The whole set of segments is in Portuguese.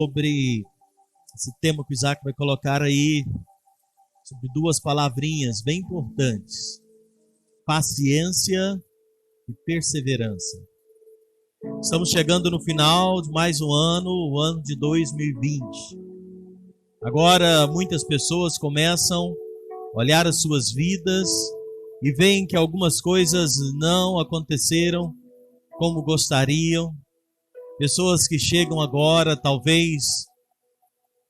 sobre esse tema que o Isaac vai colocar aí, sobre duas palavrinhas bem importantes: paciência e perseverança. Estamos chegando no final de mais um ano, o ano de 2020. Agora muitas pessoas começam a olhar as suas vidas e veem que algumas coisas não aconteceram como gostariam. Pessoas que chegam agora talvez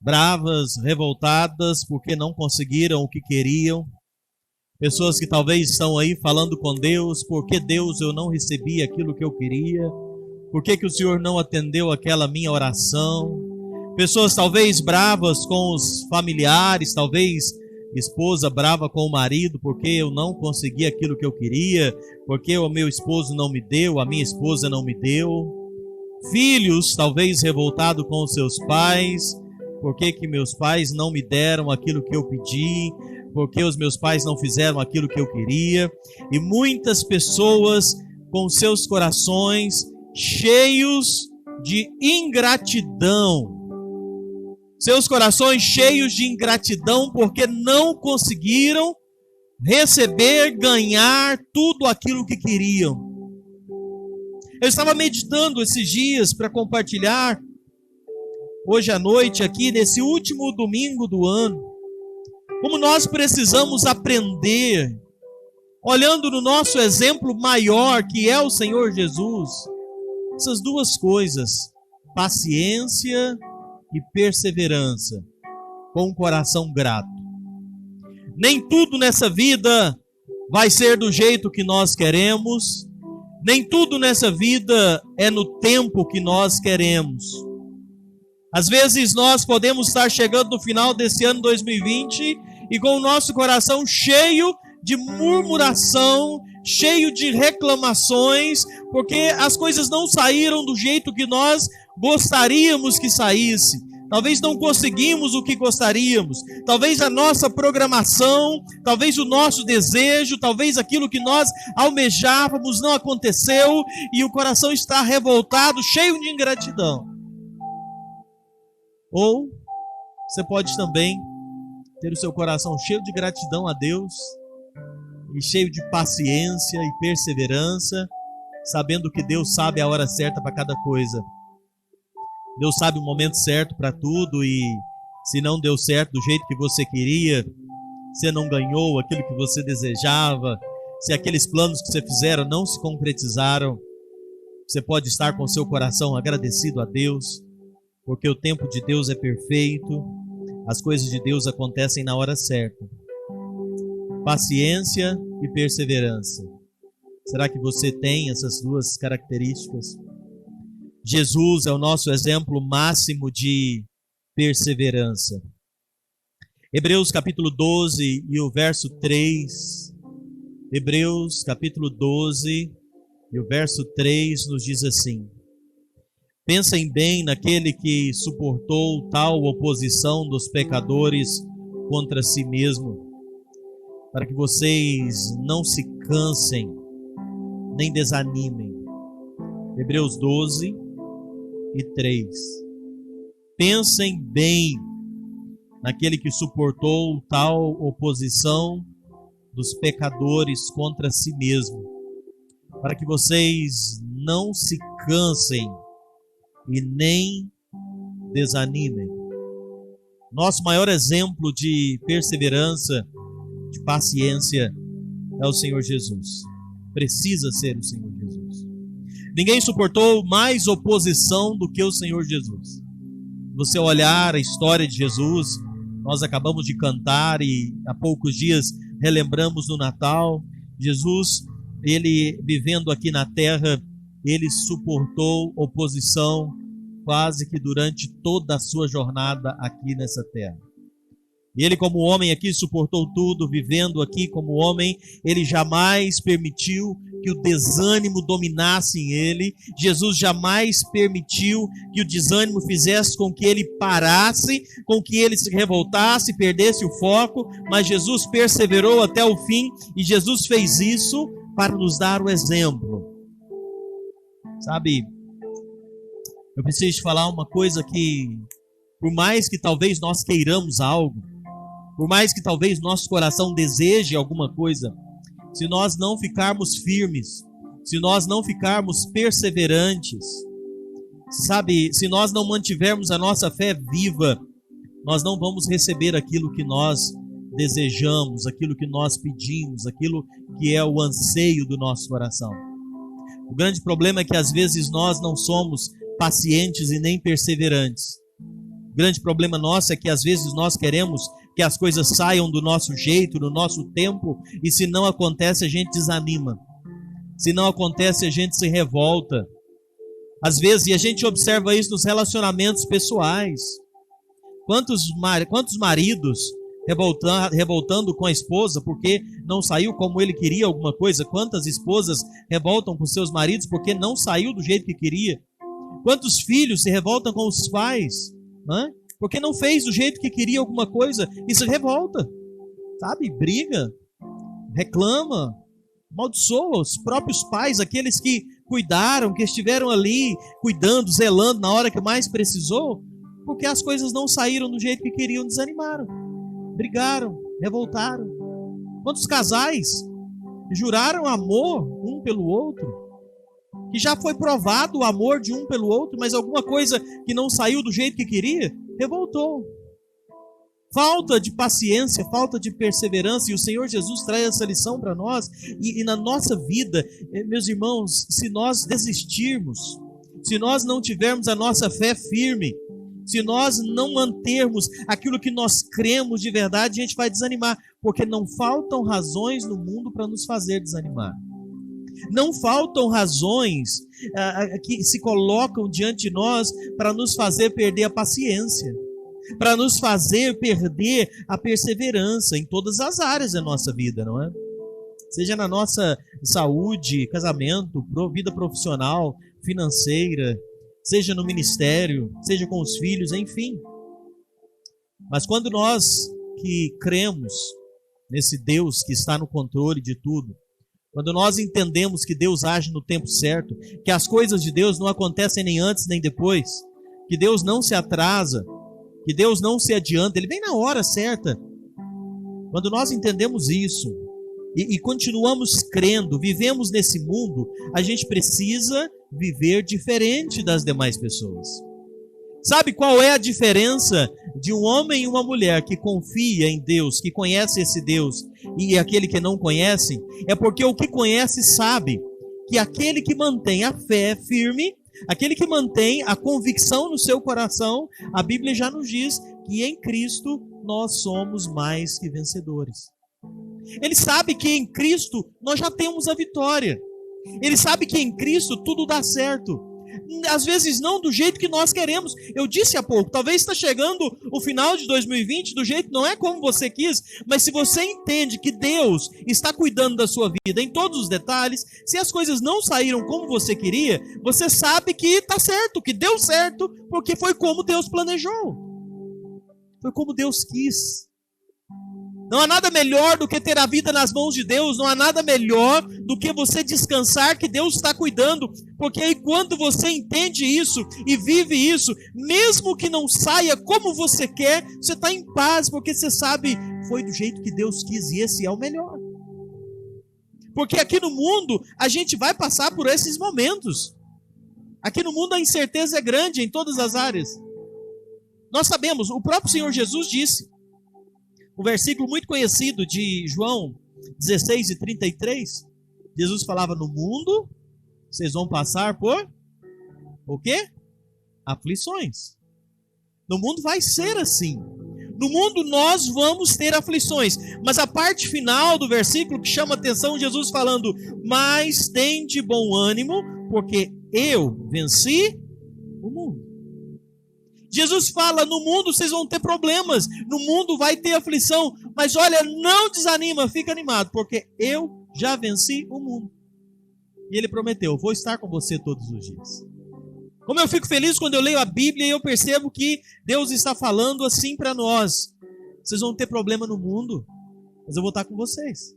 bravas, revoltadas porque não conseguiram o que queriam. Pessoas que talvez estão aí falando com Deus: por que Deus eu não recebi aquilo que eu queria? Por que o Senhor não atendeu aquela minha oração? Pessoas talvez bravas com os familiares, talvez esposa brava com o marido porque eu não consegui aquilo que eu queria, porque o meu esposo não me deu, a minha esposa não me deu. Filhos talvez revoltados com os seus pais: por que meus pais não me deram aquilo que eu pedi? Por que os meus pais não fizeram aquilo que eu queria? E muitas pessoas com seus corações cheios de ingratidão. Seus corações cheios de ingratidão porque não conseguiram receber, ganhar tudo aquilo que queriam. Eu estava meditando esses dias para compartilhar hoje à noite aqui, nesse último domingo do ano, como nós precisamos aprender, olhando no nosso exemplo maior, que é o Senhor Jesus, essas duas coisas: paciência e perseverança, com um coração grato. Nem tudo nessa vida vai ser do jeito que nós queremos, nem tudo nessa vida é no tempo que nós queremos. Às vezes nós podemos estar chegando no final desse ano 2020 e com o nosso coração cheio de murmuração, cheio de reclamações, porque as coisas não saíram do jeito que nós gostaríamos que saísse. Talvez não conseguimos o que gostaríamos, talvez a nossa programação, talvez o nosso desejo, talvez aquilo que nós almejávamos não aconteceu e o coração está revoltado, cheio de ingratidão. Ou você pode também ter o seu coração cheio de gratidão a Deus e cheio de paciência e perseverança, sabendo que Deus sabe a hora certa para cada coisa. Deus sabe o momento certo para tudo, e se não deu certo do jeito que você queria, você não ganhou aquilo que você desejava, se aqueles planos que você fizeram não se concretizaram, você pode estar com o seu coração agradecido a Deus, porque o tempo de Deus é perfeito, as coisas de Deus acontecem na hora certa. Paciência e perseverança. Será que você tem essas duas características? Jesus é o nosso exemplo máximo de perseverança. Hebreus capítulo 12 e o verso 3. Hebreus capítulo 12 e o verso 3 nos diz assim: pensem bem naquele que suportou tal oposição dos pecadores contra si mesmo, para que vocês não se cansem nem desanimem. Hebreus 12 e 3. Pensem bem naquele que suportou tal oposição dos pecadores contra si mesmo, para que vocês não se cansem e nem desanimem. Nosso maior exemplo de perseverança, de paciência, é o Senhor Jesus. Precisa ser o Senhor Jesus. Ninguém suportou mais oposição do que o Senhor Jesus. Você olhar a história de Jesus, nós acabamos de cantar e há poucos dias relembramos no Natal. Jesus, ele vivendo aqui na terra, ele suportou oposição quase que durante toda a sua jornada aqui nessa terra. E ele, como homem aqui, suportou tudo, vivendo aqui como homem. Ele jamais permitiu que o desânimo dominasse em ele. Jesus jamais permitiu que o desânimo fizesse com que ele parasse, com que ele se revoltasse, perdesse o foco. Mas Jesus perseverou até o fim, e Jesus fez isso para nos dar o exemplo. Sabe, eu preciso te falar uma coisa que Por mais que talvez nós queiramos algo, por mais que talvez nosso coração deseje alguma coisa, se nós não ficarmos firmes, se nós não ficarmos perseverantes, sabe, se nós não mantivermos a nossa fé viva, nós não vamos receber aquilo que nós desejamos, aquilo que nós pedimos, aquilo que é o anseio do nosso coração. O grande problema é que às vezes nós não somos pacientes e nem perseverantes. O grande problema nosso é que às vezes nós queremos que as coisas saiam do nosso jeito, do nosso tempo, e se não acontece a gente desanima. Se não acontece a gente se revolta. Às vezes, e a gente observa isso nos relacionamentos pessoais. Quantos maridos revoltando com a esposa porque não saiu como ele queria alguma coisa? Quantas esposas revoltam com seus maridos porque não saiu do jeito que queria? Quantos filhos se revoltam com os pais, né? Porque não fez do jeito que queria alguma coisa e se revolta, sabe? Briga, reclama, amaldiçoa os próprios pais, aqueles que cuidaram, que estiveram ali cuidando, zelando na hora que mais precisou, porque as coisas não saíram do jeito que queriam, desanimaram, brigaram, revoltaram. Quantos casais juraram amor um pelo outro, que já foi provado o amor de um pelo outro, mas alguma coisa que não saiu do jeito que queria, revoltou. Falta de paciência, falta de perseverança, e o Senhor Jesus traz essa lição para nós, e na nossa vida, meus irmãos, se nós desistirmos, se nós não tivermos a nossa fé firme, se nós não mantermos aquilo que nós cremos de verdade, a gente vai desanimar, porque não faltam razões no mundo para nos fazer desanimar. Não faltam razões que se colocam diante de nós para nos fazer perder a paciência, para nos fazer perder a perseverança em todas as áreas da nossa vida, não é? Seja na nossa saúde, casamento, vida profissional, financeira, seja no ministério, seja com os filhos, enfim. Mas quando nós que cremos nesse Deus que está no controle de tudo, quando nós entendemos que Deus age no tempo certo, que as coisas de Deus não acontecem nem antes nem depois, que Deus não se atrasa, que Deus não se adianta, Ele vem na hora certa. Quando nós entendemos isso e continuamos crendo, vivemos nesse mundo, a gente precisa viver diferente das demais pessoas. Sabe qual é a diferença de um homem e uma mulher que confia em Deus, que conhece esse Deus, e aquele que não conhece? É porque o que conhece sabe que aquele que mantém a fé firme, aquele que mantém a convicção no seu coração, a Bíblia já nos diz que em Cristo nós somos mais que vencedores. Ele sabe que em Cristo nós já temos a vitória. Ele sabe que em Cristo tudo dá certo. Às vezes não do jeito que nós queremos. Eu disse há pouco, talvez está chegando o final de 2020, do jeito não é como você quis, mas se você entende que Deus está cuidando da sua vida em todos os detalhes, se as coisas não saíram como você queria, você sabe que está certo, que deu certo, porque foi como Deus planejou. Foi como Deus quis. Não há nada melhor do que ter a vida nas mãos de Deus, não há nada melhor do que você descansar que Deus está cuidando, porque aí quando você entende isso e vive isso, mesmo que não saia como você quer, você está em paz, porque você sabe, foi do jeito que Deus quis e esse é o melhor. Porque aqui no mundo, a gente vai passar por esses momentos. Aqui no mundo a incerteza é grande em todas as áreas. Nós sabemos, o próprio Senhor Jesus disse, um versículo muito conhecido de João 16:33, Jesus falava: no mundo vocês vão passar por o quê? Aflições. No mundo vai ser assim. No mundo nós vamos ter aflições. Mas a parte final do versículo que chama a atenção, Jesus falando: mas tende bom ânimo, porque eu venci o mundo. Jesus fala, no mundo vocês vão ter problemas, no mundo vai ter aflição, mas olha, não desanima, fica animado, porque eu já venci o mundo. E Ele prometeu, vou estar com você todos os dias. Como eu fico feliz quando eu leio a Bíblia e eu percebo que Deus está falando assim para nós. Vocês vão ter problema no mundo, mas eu vou estar com vocês.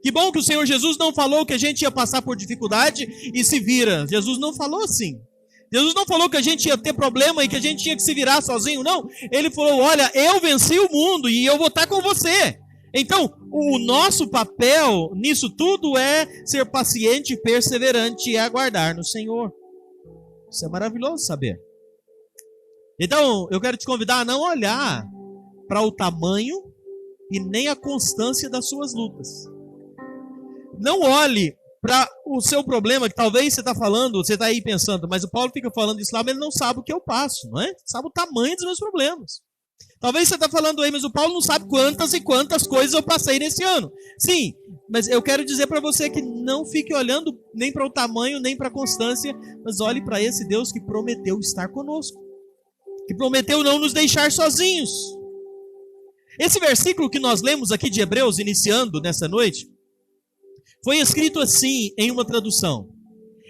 Que bom que o Senhor Jesus não falou que a gente ia passar por dificuldade e se vira. Jesus não falou assim. Jesus não falou que a gente ia ter problema e que a gente tinha que se virar sozinho, não. Ele falou, olha, eu venci o mundo e eu vou estar com você. Então, o nosso papel nisso tudo é ser paciente, perseverante e aguardar no Senhor. Isso é maravilhoso saber. Então, eu quero te convidar a não olhar para o tamanho e nem a constância das suas lutas. Não olhe para o seu problema, que talvez você está falando, você está aí pensando, mas o Paulo fica falando isso lá, mas ele não sabe o que eu passo, não é? Sabe o tamanho dos meus problemas. Talvez você está falando aí, mas o Paulo não sabe quantas e quantas coisas eu passei nesse ano. Sim, mas eu quero dizer para você que não fique olhando nem para o tamanho, nem para a constância, mas olhe para esse Deus que prometeu estar conosco, que prometeu não nos deixar sozinhos. Esse versículo que nós lemos aqui de Hebreus, iniciando nessa noite, foi escrito assim em uma tradução.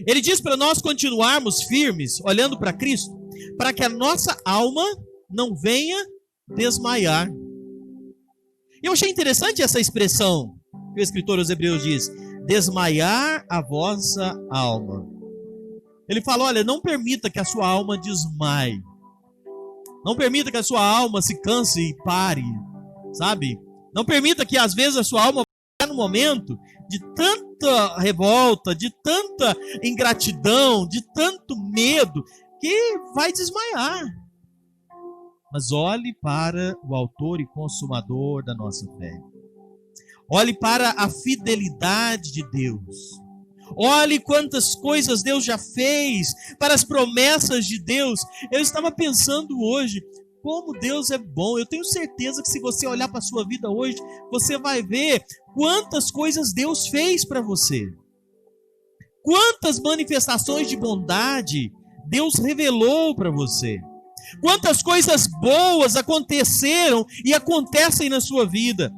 Ele diz para nós continuarmos firmes, olhando para Cristo, para que a nossa alma não venha desmaiar. E eu achei interessante essa expressão que o escritor aos Hebreus diz: desmaiar a vossa alma. Ele fala, olha, não permita que a sua alma desmaie. Não permita que a sua alma se canse e pare, sabe? Não permita que às vezes a sua alma no momento de tanta revolta, de tanta ingratidão, de tanto medo, que vai desmaiar. Mas olhe para o autor e consumador da nossa fé. Olhe para a fidelidade de Deus. Olhe quantas coisas Deus já fez, para as promessas de Deus. Eu estava pensando hoje, como Deus é bom. Eu tenho certeza que se você olhar para a sua vida hoje, você vai ver quantas coisas Deus fez para você. Quantas manifestações de bondade Deus revelou para você. Quantas coisas boas aconteceram e acontecem na sua vida.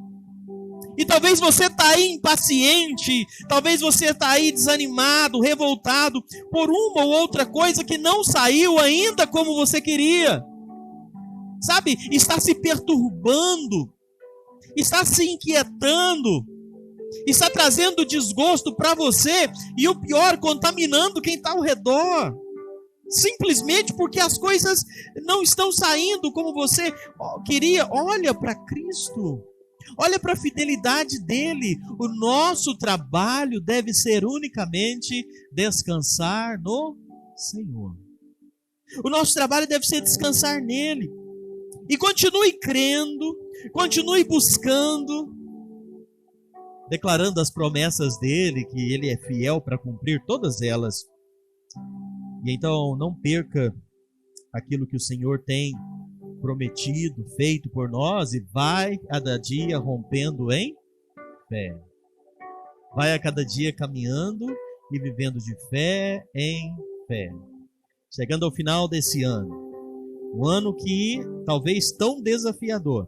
E talvez você está aí impaciente, talvez você está aí desanimado, revoltado por uma ou outra coisa que não saiu ainda como você queria. Sabe, está se perturbando, está se inquietando, está trazendo desgosto para você e o pior, contaminando quem está ao redor. Simplesmente porque as coisas não estão saindo como você queria. Olha para Cristo, olha para a fidelidade dele. O nosso trabalho deve ser unicamente descansar no Senhor. O nosso trabalho deve ser descansar nele. E continue crendo, continue buscando, declarando as promessas dele, que ele é fiel para cumprir todas elas. E então não perca aquilo que o Senhor tem prometido, feito por nós, e vai a cada dia rompendo em fé. Vai a cada dia caminhando e vivendo de fé em fé. Chegando ao final desse ano, um ano que talvez tão desafiador,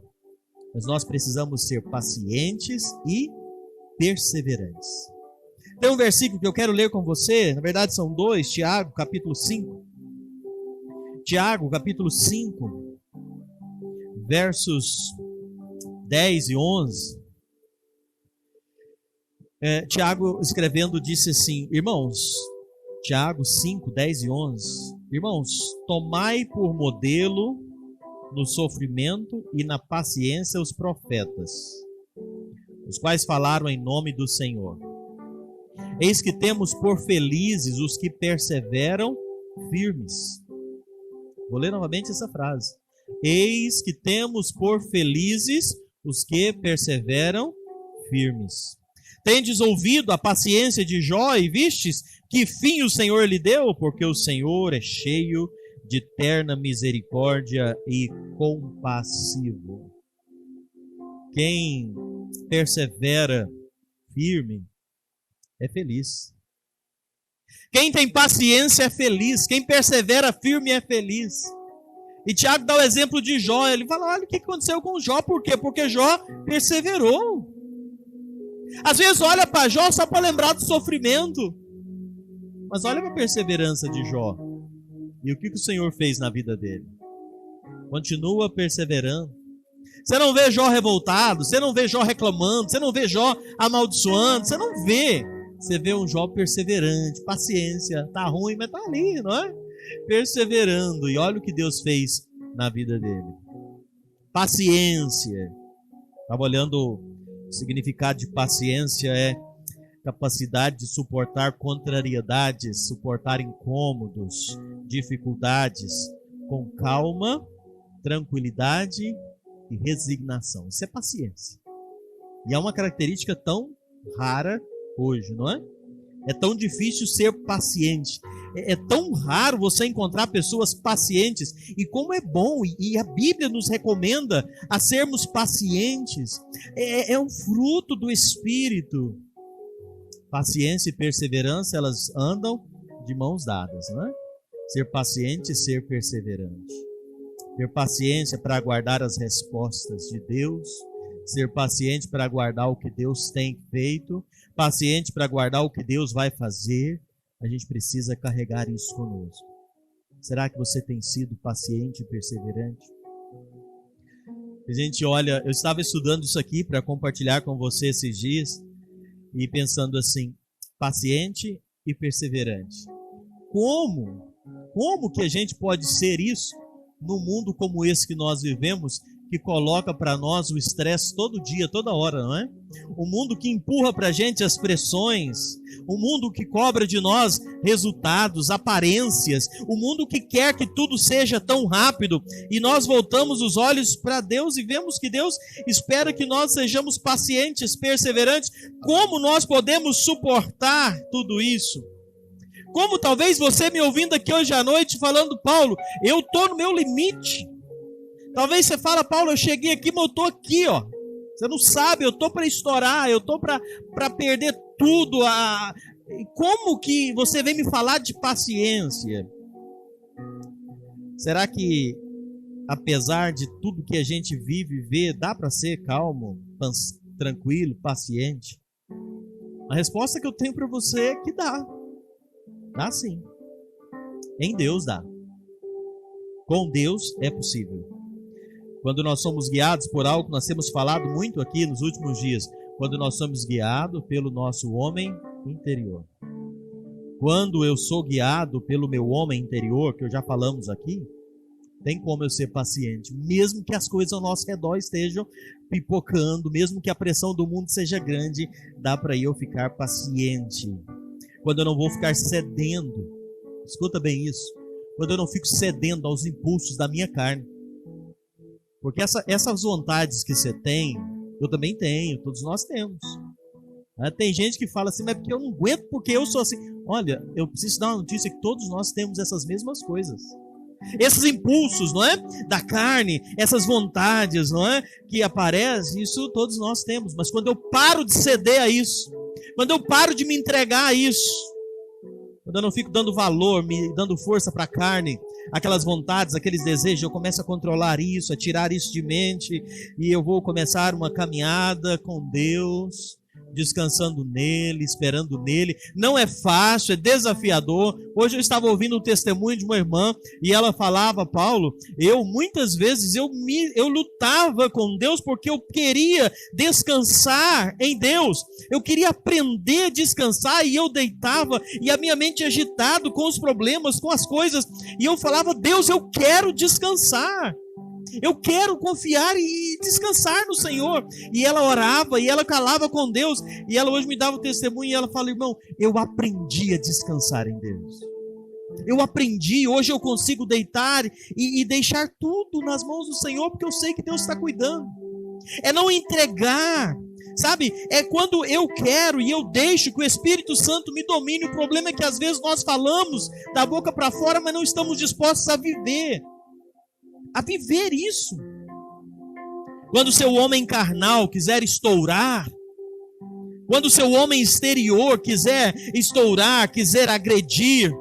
mas nós precisamos ser pacientes e perseverantes. Tem um versículo que eu quero ler com você, na verdade são dois, Tiago, capítulo 5. Tiago, capítulo 5, versos 10 e 11. Tiago escrevendo disse assim, irmãos, Tiago 5, 10 e 11. Irmãos, tomai por modelo no sofrimento e na paciência os profetas, os quais falaram em nome do Senhor. Eis que temos por felizes os que perseveram firmes. Vou ler novamente essa frase. Eis que temos por felizes os que perseveram firmes. Tendes ouvido a paciência de Jó e vistes que fim o Senhor lhe deu? Porque o Senhor é cheio de terna misericórdia e compassivo. Quem persevera firme é feliz. Quem tem paciência é feliz. Quem persevera firme é feliz. E Tiago dá o exemplo de Jó. Ele fala, olha o que aconteceu com Jó. Por quê? Porque Jó perseverou. Às vezes olha para Jó só para lembrar do sofrimento. Mas olha para a perseverança de Jó. E o que o Senhor fez na vida dele? Continua perseverando. Você não vê Jó revoltado, você não vê Jó reclamando, você não vê Jó amaldiçoando, você não vê. Você vê um Jó perseverante, paciência, tá ruim, mas tá ali, não é? perseverando. E olha o que Deus fez na vida dele. Paciência. Estava olhando o significado de paciência, é capacidade de suportar contrariedades, suportar incômodos, dificuldades com calma, tranquilidade e resignação. Isso é paciência. E é uma característica tão rara hoje, não é? É tão difícil ser paciente. É tão raro você encontrar pessoas pacientes. E como é bom, e a Bíblia nos recomenda a sermos pacientes. É um fruto do Espírito. Paciência e perseverança, elas andam de mãos dadas, não é? Ser paciente e ser perseverante. Ter paciência para aguardar as respostas de Deus. Ser paciente para aguardar o que Deus tem feito, paciente para aguardar o que Deus vai fazer. A gente precisa carregar isso conosco. Será que você tem sido paciente e perseverante? A gente olha, eu estava estudando isso aqui para compartilhar com você esses dias e pensando assim, paciente e perseverante. Como que a gente pode ser isso num mundo como esse que nós vivemos, que coloca para nós o estresse todo dia, toda hora, não é? O mundo que empurra para a gente as pressões, o mundo que cobra de nós resultados, aparências, o mundo que quer que tudo seja tão rápido, e nós voltamos os olhos para Deus e vemos que Deus espera que nós sejamos pacientes, perseverantes. Como nós podemos suportar tudo isso? Como talvez você me ouvindo aqui hoje à noite falando, Paulo, eu estou no meu limite. Talvez você fala, Paulo, eu cheguei aqui, mas eu estou aqui, ó. Você não sabe, eu estou para estourar, eu estou para perder tudo. Como que você vem me falar de paciência? Será que, apesar de tudo que a gente vive e vê, dá para ser calmo, tranquilo, paciente? A resposta que eu tenho para você é que dá. Dá sim. Em Deus dá. Com Deus é possível. Quando nós somos guiados por algo que nós temos falado muito aqui nos últimos dias, quando nós somos guiados pelo nosso homem interior. Quando eu sou guiado pelo meu homem interior, que já falamos aqui, tem como eu ser paciente, mesmo que as coisas ao nosso redor estejam pipocando, mesmo que a pressão do mundo seja grande, dá para eu ficar paciente. Quando eu não vou ficar cedendo, escuta bem isso, quando eu não fico cedendo aos impulsos da minha carne. Porque essas vontades que você tem, eu também tenho, todos nós temos. Tem gente que fala assim, mas porque eu não aguento, porque eu sou assim. Olha, eu preciso dar uma notícia que todos nós temos essas mesmas coisas. Esses impulsos, não é? Da carne, essas vontades, não é? Que aparecem, isso todos nós temos. Mas quando eu paro de ceder a isso, quando eu paro de me entregar a isso, quando eu não fico dando valor, me dando força para a carne, aquelas vontades, aqueles desejos, eu começo a controlar isso, a tirar isso de mente, e eu vou começar uma caminhada com Deus, descansando nele, esperando nele. Não é fácil, é desafiador. Hoje eu estava ouvindo o testemunho de uma irmã e ela falava, Paulo, muitas vezes eu lutava com Deus porque eu queria descansar em Deus. Eu queria aprender a descansar e eu deitava e a minha mente agitada com os problemas, com as coisas, e eu falava, Deus, eu quero descansar. Eu quero confiar e descansar no Senhor. E ela orava, e ela calava com Deus. E ela hoje me dava o testemunho, e ela fala, irmão, eu aprendi a descansar em Deus. Eu aprendi, hoje eu consigo deitar e deixar tudo nas mãos do Senhor, porque eu sei que Deus está cuidando. É não entregar, sabe? É quando eu quero e eu deixo que o Espírito Santo me domine. O problema é que às vezes nós falamos da boca para fora, mas não estamos dispostos a viver isso. Quando o seu homem carnal quiser estourar, quando o seu homem exterior quiser estourar, quiser agredir,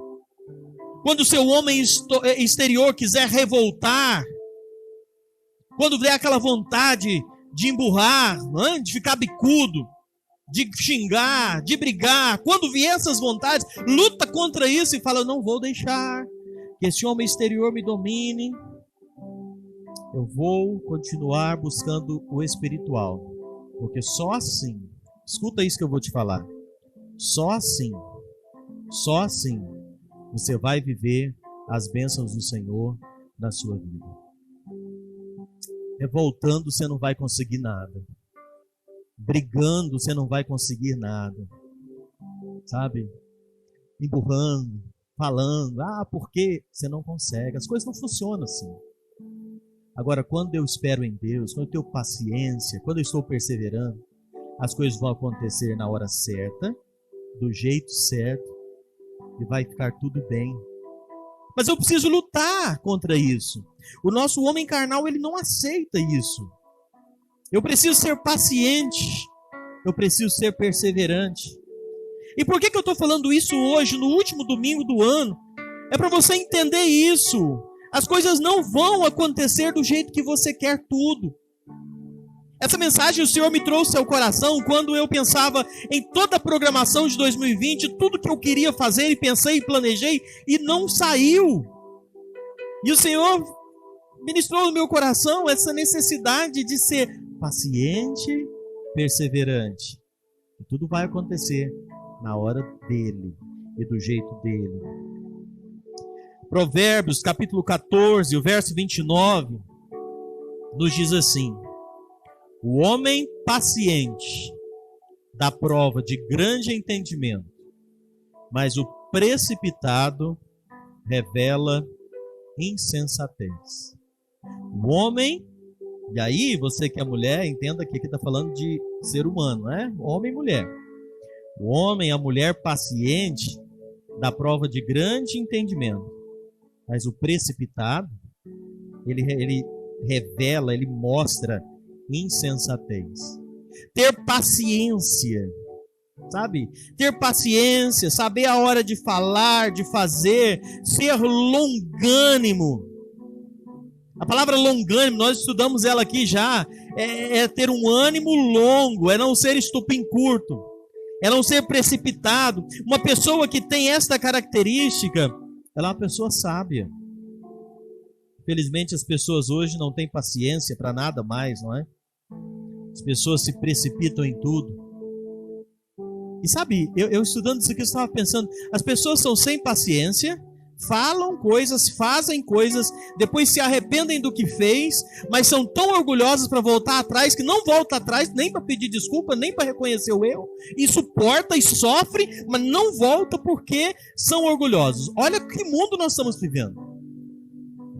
quando o seu homem exterior quiser revoltar, quando vier aquela vontade de emburrar, de ficar bicudo, de xingar, de brigar, quando vier essas vontades, luta contra isso e fala, não vou deixar que esse homem exterior me domine. Eu vou continuar buscando o espiritual, porque só assim, escuta isso que eu vou te falar, só assim você vai viver as bênçãos do Senhor na sua vida. Revoltando, você não vai conseguir nada. Brigando, você não vai conseguir nada. Sabe? Emburrando, falando, porque você não consegue. As coisas não funcionam assim. Agora, quando eu espero em Deus, quando eu tenho paciência, quando eu estou perseverando, as coisas vão acontecer na hora certa, do jeito certo, e vai ficar tudo bem. Mas eu preciso lutar contra isso. O nosso homem carnal, ele não aceita isso. Eu preciso ser paciente, eu preciso ser perseverante. E por que eu estou falando isso hoje, no último domingo do ano? É para você entender isso. As coisas não vão acontecer do jeito que você quer tudo. Essa mensagem o Senhor me trouxe ao coração quando eu pensava em toda a programação de 2020, tudo que eu queria fazer e pensei e planejei e não saiu. E o Senhor ministrou no meu coração essa necessidade de ser paciente, perseverante. E tudo vai acontecer na hora dele e do jeito dele. Provérbios, capítulo 14, o verso 29, nos diz assim: o homem paciente dá prova de grande entendimento, mas o precipitado revela insensatez. O homem, e aí você que é mulher, entenda que aqui está falando de ser humano, né? Homem e mulher. O homem, a mulher paciente dá prova de grande entendimento, mas o precipitado, ele revela, ele mostra insensatez. Ter paciência, sabe? Ter paciência, saber a hora de falar, de fazer, ser longânimo. A palavra longânimo, nós estudamos ela aqui já, é ter um ânimo longo, é não ser estupim curto, é não ser precipitado. Uma pessoa que tem esta característica, ela é uma pessoa sábia. Infelizmente as pessoas hoje não têm paciência para nada mais, não é? As pessoas se precipitam em tudo. E sabe, eu estudando isso aqui, eu estava pensando, as pessoas são sem paciência, falam coisas, fazem coisas, depois se arrependem do que fez, mas são tão orgulhosas para voltar atrás, que não volta atrás, nem para pedir desculpa, nem para reconhecer o erro, e suporta e sofre, mas não volta porque são orgulhosos. Olha que mundo nós estamos vivendo.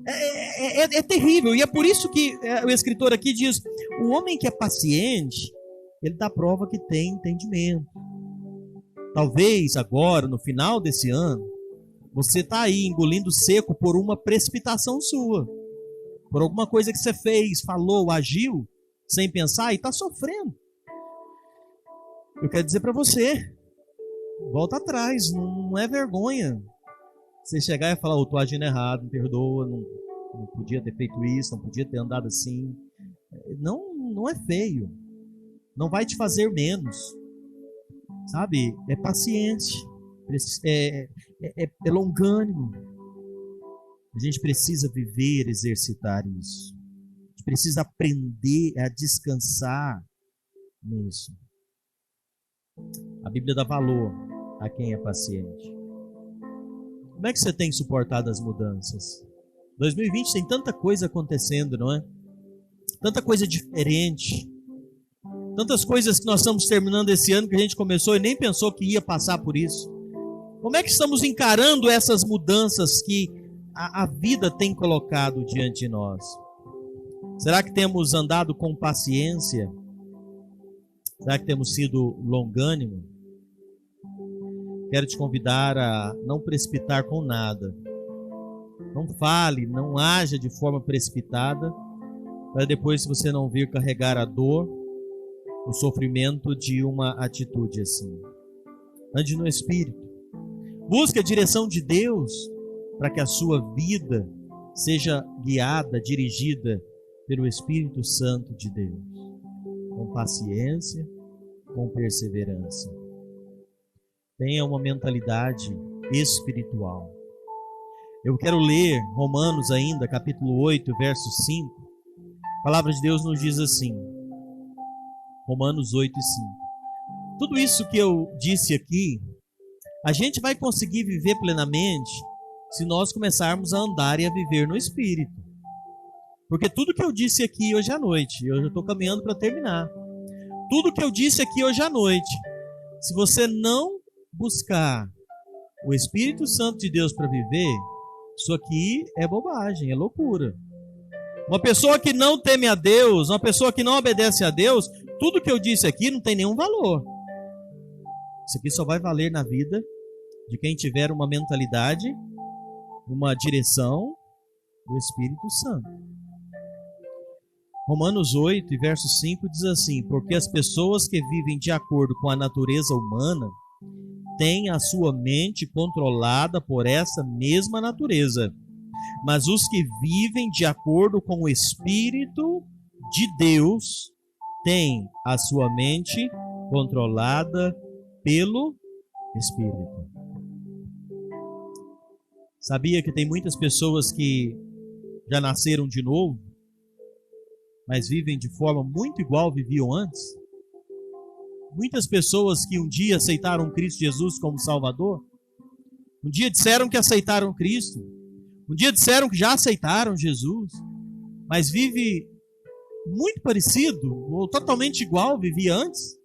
É terrível, e é por isso que o escritor aqui diz, o homem que é paciente, ele dá prova que tem entendimento. Talvez agora, no final desse ano, você está aí engolindo seco por uma precipitação sua, por alguma coisa que você fez, falou, agiu, sem pensar e está sofrendo. Eu quero dizer para você, volta atrás, não é vergonha. Você chegar e falar, eu estou agindo errado, me perdoa, não podia ter feito isso, não podia ter andado assim. Não é feio, não vai te fazer menos, sabe? É paciente, é longânimo. A gente precisa viver, exercitar isso. A gente precisa aprender a descansar nisso. A Bíblia dá valor a quem é paciente. Como é que você tem suportado as mudanças? 2020 tem tanta coisa acontecendo, não é? Tanta coisa diferente. Tantas coisas que nós estamos terminando esse ano que a gente começou e nem pensou que ia passar por isso. Como é que estamos encarando essas mudanças que a vida tem colocado diante de nós? Será que temos andado com paciência? Será que temos sido longânimo? Quero te convidar a não precipitar com nada. Não fale, não haja de forma precipitada, para depois, se você não vir, carregar a dor, o sofrimento de uma atitude assim. Ande no Espírito. Busque a direção de Deus para que a sua vida seja guiada, dirigida pelo Espírito Santo de Deus. Com paciência, com perseverança. Tenha uma mentalidade espiritual. Eu quero ler Romanos ainda, capítulo 8, verso 5. A palavra de Deus nos diz assim, Romanos 8 e 5. Tudo isso que eu disse aqui, a gente vai conseguir viver plenamente se nós começarmos a andar e a viver no Espírito. Porque tudo que eu disse aqui hoje à noite, eu já estou caminhando para terminar. Tudo que eu disse aqui hoje à noite, se você não buscar o Espírito Santo de Deus para viver, isso aqui é bobagem, é loucura. Uma pessoa que não teme a Deus, uma pessoa que não obedece a Deus, tudo que eu disse aqui não tem nenhum valor. Isso aqui só vai valer na vida de quem tiver uma mentalidade, uma direção do Espírito Santo. Romanos 8, verso 5 diz assim: porque as pessoas que vivem de acordo com a natureza humana têm a sua mente controlada por essa mesma natureza, mas os que vivem de acordo com o Espírito de Deus têm a sua mente controlada pelo Espírito. Sabia que tem muitas pessoas que já nasceram de novo, mas vivem de forma muito igual viviam antes? Muitas pessoas que um dia aceitaram Cristo Jesus como Salvador, um dia disseram que aceitaram Cristo, um dia disseram que já aceitaram Jesus, mas vive muito parecido ou totalmente igual vivia antes.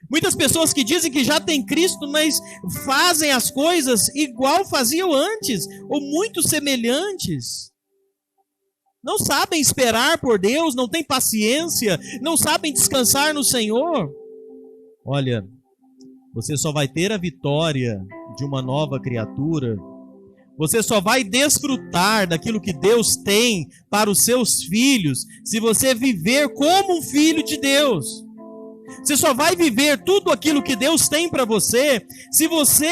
Muitas pessoas que dizem que já têm Cristo, mas fazem as coisas igual faziam antes, ou muito semelhantes. Não sabem esperar por Deus, não têm paciência, não sabem descansar no Senhor. Olha, você só vai ter a vitória de uma nova criatura, você só vai desfrutar daquilo que Deus tem para os seus filhos, se você viver como um filho de Deus. Você só vai viver tudo aquilo que Deus tem para você, se você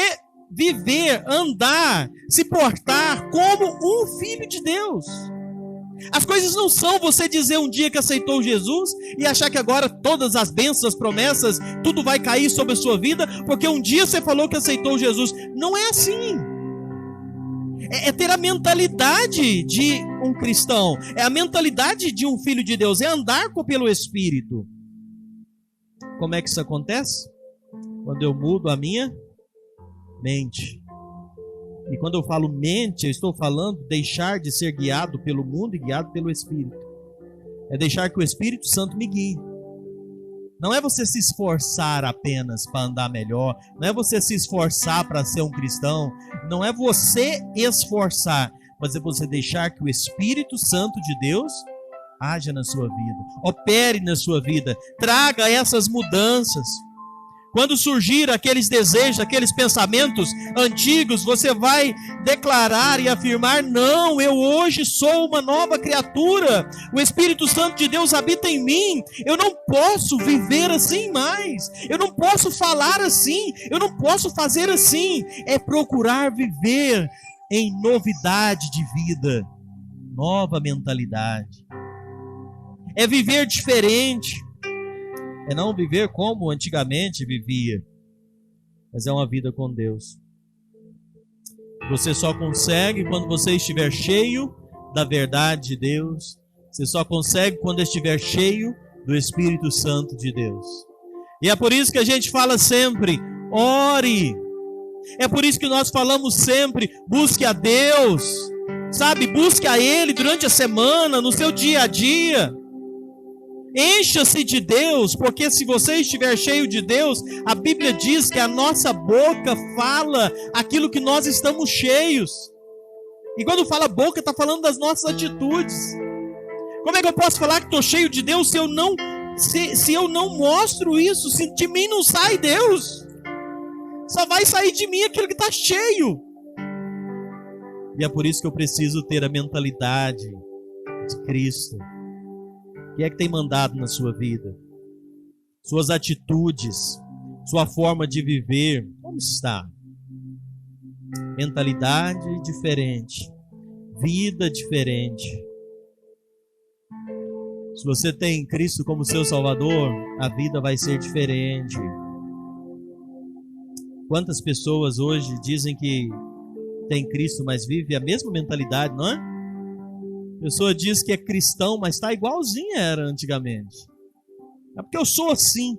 viver, andar, se portar como um filho de Deus. As coisas não são você dizer um dia que aceitou Jesus e achar que agora todas as bênçãos, as promessas, tudo vai cair sobre a sua vida, porque um dia você falou que aceitou Jesus. Não é assim. É ter a mentalidade de um cristão, é a mentalidade de um filho de Deus, é andar pelo Espírito. Como é que isso acontece? Quando eu mudo a minha mente. E quando eu falo mente, eu estou falando deixar de ser guiado pelo mundo e guiado pelo Espírito. É deixar que o Espírito Santo me guie. Não é você se esforçar apenas para andar melhor, não é você se esforçar para ser um cristão, não é você esforçar, mas é você deixar que o Espírito Santo de Deus haja na sua vida, opere na sua vida, traga essas mudanças. Quando surgir aqueles desejos, aqueles pensamentos antigos, você vai declarar e afirmar: não, eu hoje sou uma nova criatura, o Espírito Santo de Deus habita em mim, eu não posso viver assim mais, eu não posso falar assim, eu não posso fazer assim. É procurar viver em novidade de vida, nova mentalidade. É viver diferente. É não viver como antigamente vivia, mas é uma vida com Deus. Você só consegue quando você estiver cheio da verdade de Deus. Você só consegue quando estiver cheio do Espírito Santo de Deus. E é por isso que a gente fala sempre: ore. É por isso que nós falamos sempre: busque a Deus. Sabe, busque a Ele durante a semana, no seu dia a dia. Encha-se de Deus, porque se você estiver cheio de Deus, a Bíblia diz que a nossa boca fala aquilo que nós estamos cheios. E quando fala boca, está falando das nossas atitudes. Como é que eu posso falar que estou cheio de Deus se eu não mostro isso? Se de mim não sai Deus, só vai sair de mim aquilo que está cheio. E é por isso que eu preciso ter a mentalidade de Cristo. O que é que tem mandado na sua vida? Suas atitudes, sua forma de viver, como está? Mentalidade diferente, vida diferente. Se você tem Cristo como seu Salvador, a vida vai ser diferente. Quantas pessoas hoje dizem que tem Cristo, mas vive a mesma mentalidade, não é? A pessoa diz que é cristão, mas está igualzinho era antigamente. É porque eu sou assim.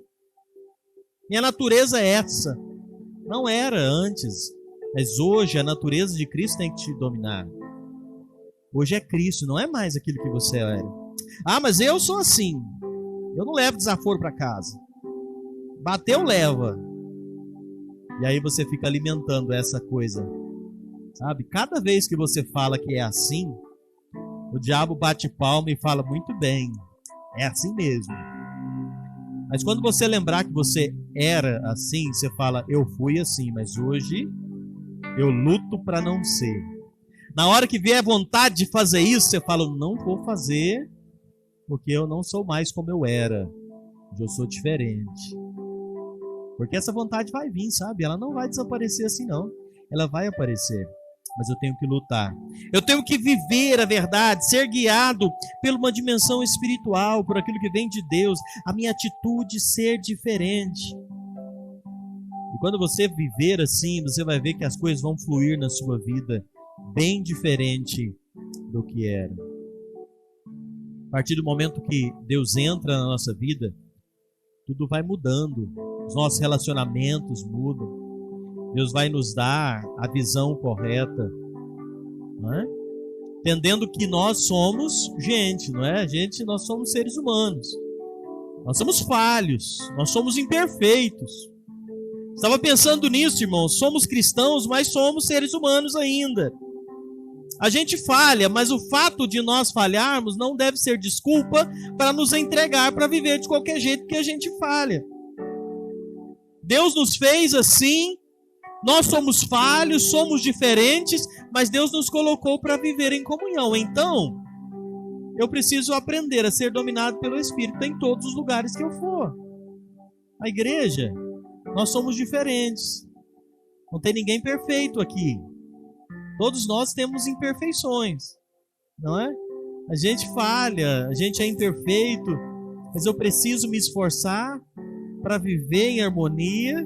Minha natureza é essa. Não era antes. Mas hoje a natureza de Cristo tem que te dominar. Hoje é Cristo, não é mais aquilo que você era. Ah, mas eu sou assim. Eu não levo desaforo para casa. Bateu, leva. E aí você fica alimentando essa coisa. Sabe? Cada vez que você fala que é assim, o diabo bate palma e fala, muito bem, é assim mesmo. Mas quando você lembrar que você era assim, você fala, eu fui assim, mas hoje eu luto para não ser. Na hora que vier vontade de fazer isso, você fala, não vou fazer, porque eu não sou mais como eu era. Eu sou diferente. Porque essa vontade vai vir, sabe? Ela não vai desaparecer assim, não. Ela vai aparecer. Mas eu tenho que lutar. Eu tenho que viver a verdade, ser guiado por uma dimensão espiritual, por aquilo que vem de Deus. A minha atitude ser diferente. E quando você viver assim, você vai ver que as coisas vão fluir na sua vida bem diferente do que era. A partir do momento que Deus entra na nossa vida, tudo vai mudando. Os nossos relacionamentos mudam. Deus vai nos dar a visão correta, não é? Entendendo que nós somos gente, não é? Nós somos seres humanos. Nós somos falhos, nós somos imperfeitos. Estava pensando nisso, irmãos. Somos cristãos, mas somos seres humanos ainda. A gente falha, mas o fato de nós falharmos não deve ser desculpa para nos entregar para viver de qualquer jeito que a gente falha. Deus nos fez assim. Nós somos falhos, somos diferentes, mas Deus nos colocou para viver em comunhão. Então, eu preciso aprender a ser dominado pelo Espírito em todos os lugares que eu for. A igreja, nós somos diferentes. Não tem ninguém perfeito aqui. Todos nós temos imperfeições, não é? A gente falha, a gente é imperfeito, mas eu preciso me esforçar para viver em harmonia,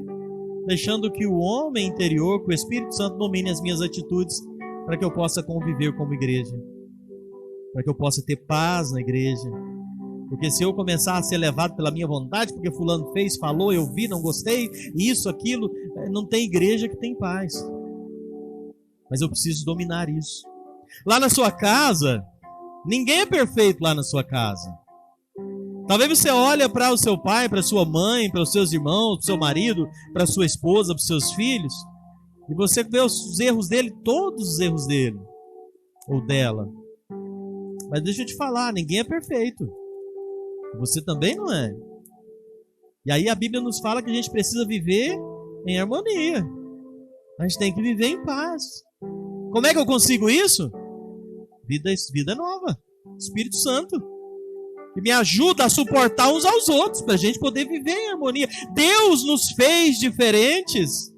deixando que o homem interior, que o Espírito Santo domine as minhas atitudes, para que eu possa conviver como igreja, para que eu possa ter paz na igreja. Porque se eu começar a ser levado pela minha vontade, porque fulano fez, falou, eu vi, não gostei, isso, aquilo, não tem igreja que tem paz. Mas eu preciso dominar isso. Lá na sua casa, ninguém é perfeito lá na sua casa. Talvez você olhe para o seu pai, para a sua mãe, para os seus irmãos, para o seu marido, para a sua esposa, para os seus filhos, e você vê os erros dele, todos os erros dele, ou dela. Mas deixa eu te falar, ninguém é perfeito. Você também não é. E aí a Bíblia nos fala que a gente precisa viver em harmonia. A gente tem que viver em paz. Como é que eu consigo isso? Vida nova. Espírito Santo. Que me ajuda a suportar uns aos outros, para a gente poder viver em harmonia. Deus nos fez diferentes.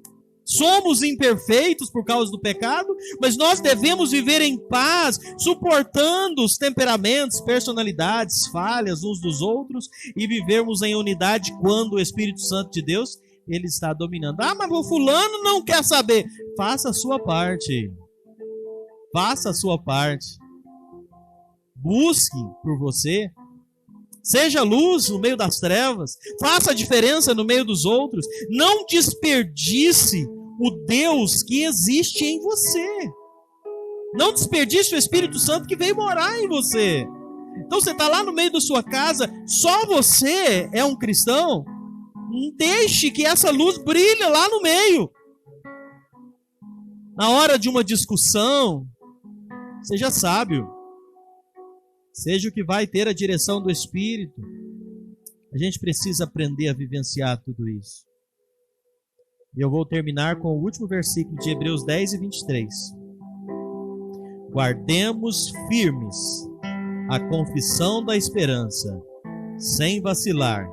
Somos imperfeitos por causa do pecado, mas nós devemos viver em paz, suportando os temperamentos, personalidades, falhas uns dos outros e vivermos em unidade quando o Espírito Santo de Deus ele está dominando. Ah, mas o fulano não quer saber. Faça a sua parte. Faça a sua parte. Busque por você. Seja luz no meio das trevas. Faça a diferença no meio dos outros. Não desperdice o Deus que existe em você. Não desperdice o Espírito Santo que veio morar em você. Então você está lá no meio da sua casa, só você é um cristão. Deixe que essa luz brilhe lá no meio. Na hora de uma discussão, seja sábio. Seja o que vai ter a direção do Espírito. A gente precisa aprender a vivenciar tudo isso. E eu vou terminar com o último versículo de Hebreus 10 e 23. Guardemos firmes a confissão da esperança, sem vacilar,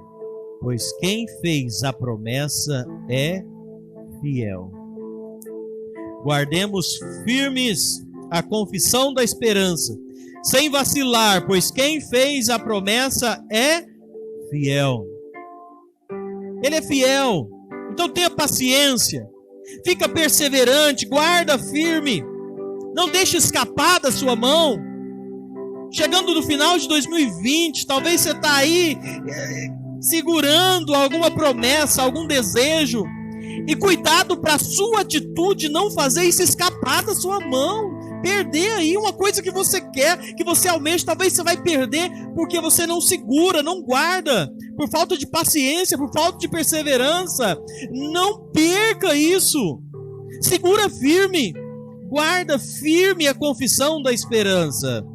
pois quem fez a promessa é fiel. Guardemos firmes a confissão da esperança, sem vacilar, pois quem fez a promessa é fiel. Ele é fiel. Então tenha paciência. Fica perseverante, guarda firme. Não deixe escapar da sua mão. Chegando no final de 2020, talvez você está aí segurando alguma promessa, algum desejo, E cuidado para a sua atitude não fazer isso escapar da sua mão. Perder aí uma coisa que você quer, que você almeja, talvez você vai perder porque você não segura, não guarda, por falta de paciência, por falta de perseverança. Não perca isso. Segura firme, guarda firme a confissão da esperança.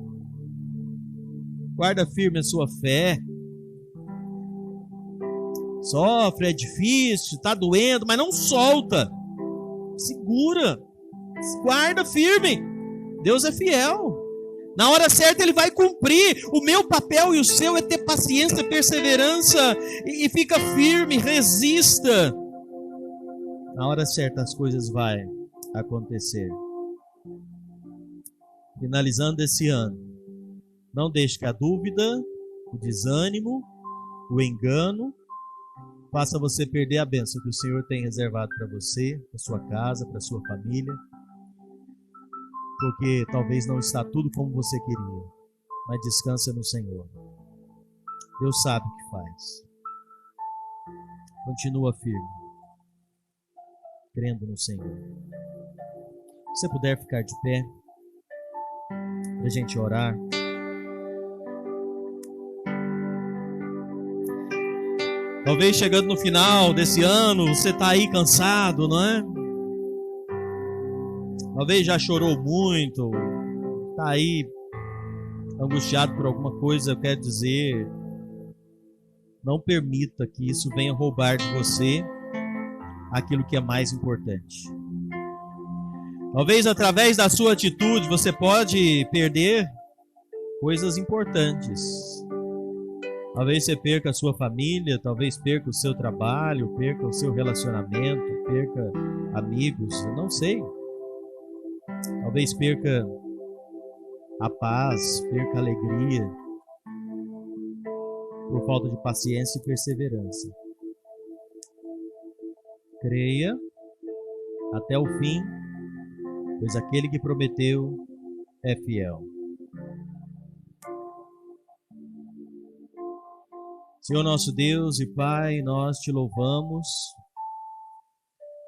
Guarda firme a sua fé. Sofre, é difícil, está doendo, mas não solta. Segura, guarda firme. Deus é fiel. Na hora certa Ele vai cumprir. O meu papel e o seu é ter paciência, perseverança e fica firme, resista. Na hora certa as coisas vão acontecer. Finalizando esse ano, não deixe que a dúvida, o desânimo, o engano faça você perder a bênção que o Senhor tem reservado para você, para sua casa, para sua família. Porque talvez não está tudo como você queria, mas descansa no Senhor. Deus sabe o que faz. Continua firme, crendo no Senhor. Se você puder ficar de pé, para a gente orar. Talvez chegando no final desse ano, você está aí cansado, não é? Talvez já chorou muito, está aí angustiado por alguma coisa. Eu quero dizer, não permita que isso venha roubar de você aquilo que é mais importante. Talvez através da sua atitude você pode perder coisas importantes. Talvez você perca a sua família, talvez perca o seu trabalho, perca o seu relacionamento, perca amigos, eu não sei. Talvez perca a paz, perca a alegria, por falta de paciência e perseverança. Creia até o fim, pois aquele que prometeu é fiel. Senhor nosso Deus e Pai, nós te louvamos,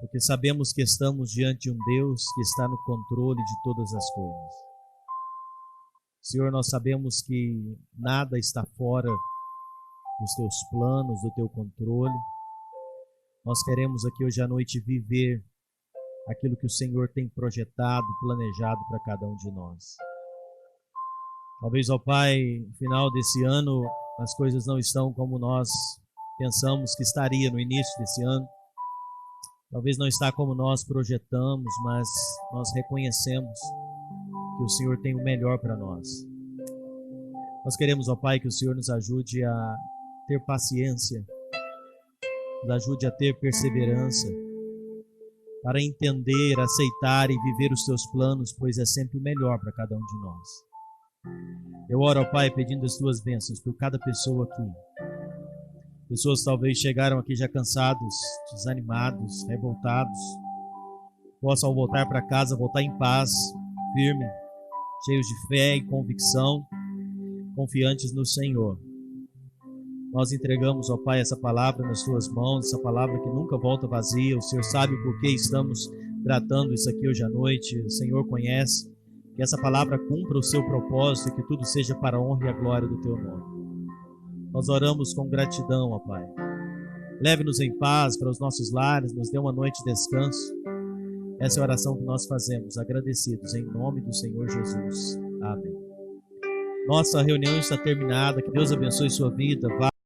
porque sabemos que estamos diante de um Deus que está no controle de todas as coisas. Senhor, nós sabemos que nada está fora dos teus planos, do teu controle. Nós queremos aqui hoje à noite viver aquilo que o Senhor tem projetado, planejado para cada um de nós. Talvez, ó Pai, no final desse ano, as coisas não estão como nós pensamos que estaria no início desse ano. Talvez não está como nós projetamos, mas nós reconhecemos que o Senhor tem o melhor para nós. Nós queremos, ó Pai, que o Senhor nos ajude a ter paciência, nos ajude a ter perseverança, para entender, aceitar e viver os teus planos, pois é sempre o melhor para cada um de nós. Eu oro, ó Pai, pedindo as tuas bênçãos por cada pessoa aqui. Pessoas talvez chegaram aqui já cansados, desanimados, revoltados, possam voltar para casa, voltar em paz, firme, cheios de fé e convicção, confiantes no Senhor. Nós entregamos, ó Pai, essa palavra nas tuas mãos, essa palavra que nunca volta vazia. O Senhor sabe por que estamos tratando isso aqui hoje à noite. O Senhor conhece. Que essa palavra cumpra o seu propósito e que tudo seja para a honra e a glória do teu nome. Nós oramos com gratidão, ó Pai. Leve-nos em paz para os nossos lares, nos dê uma noite de descanso. Essa é a oração que nós fazemos, agradecidos em nome do Senhor Jesus. Amém. Nossa reunião está terminada. Que Deus abençoe sua vida.